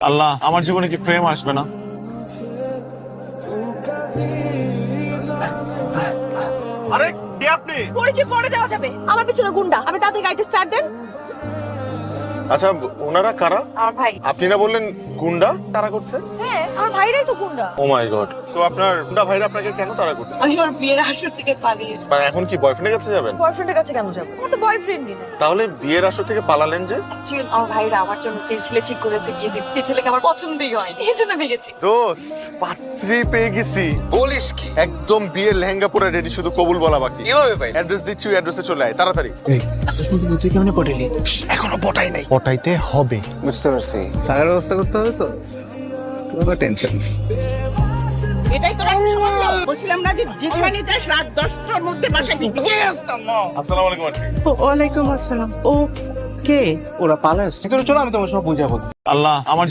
আল্লাহ, আমার জীবনে কি প্রেম আসবে না? আরে কে আপনি? পরিচয় পরে দেওয়া যাবে। আমার পিছনে গুন্ডা, আপনি তাড়াতাড়ি গাড়িটা স্টার্ট দেন। আচ্ছা, ওনারা কারা? আমার ভাই। আপনি না বললেন গুন্ডা তারা করছে? হ্যাঁ, আমার ভাইরাই তো গুন্ডা। ও মাই গড। তো আপনার গুন্ডা ভাইরা আপনাকে কেন তারা করছে? আমি আমার বিয়ের আসর থেকে পালিয়েছি। মানে এখন কি বয়ফ্রেন্ডের কাছে যাবেন? বয়ফ্রেন্ডের কাছে কেন যাবো? আমার তো বয়ফ্রেন্ডই না। তাহলে বিয়ের আসর থেকে পালালেন যে? অ্যাকচুয়ালি আমার ভাইরা আমার জন্য যে ছেলে ঠিক করেছে বিয়ে দিতে, সেই ছেলেকে আমার পছন্দই হয়নি, এই জন্য ভেগেছি। দোস্ত, পাত্রী পেয়ে গেছি। বলিস কি? একদম বিয়ের লেহেঙ্গা পরে রেডি, শুধু কবুল বলা বাকি। কিভাবে ভাই? অ্যাড্রেস দিচ্ছি, ওই অ্যাড্রেসে চলে আয় তাড়াতাড়ি। এই এত সুন্দর তুই কেমনে পটাইলি? এখনো পটাই নাই, পটাইতে হবে। বুঝতে পারছি, টাকার ব্যবস্থা করতে হবে তো, কোনো টেনশন নেই। এটাই তো রাখতে সমস্যা। বলছিলাম না যে যেখানে যাস রাত 10টার মধ্যে বাসায় ফিরতে হবে। আসসালামু আলাইকুম আন্টি। ওয়ালাইকুম আসসালাম। ও কে? ওরা পালাস ভিতরে চলো, আমি তোমার সব বুঝাবো। আল্লাহ, আমার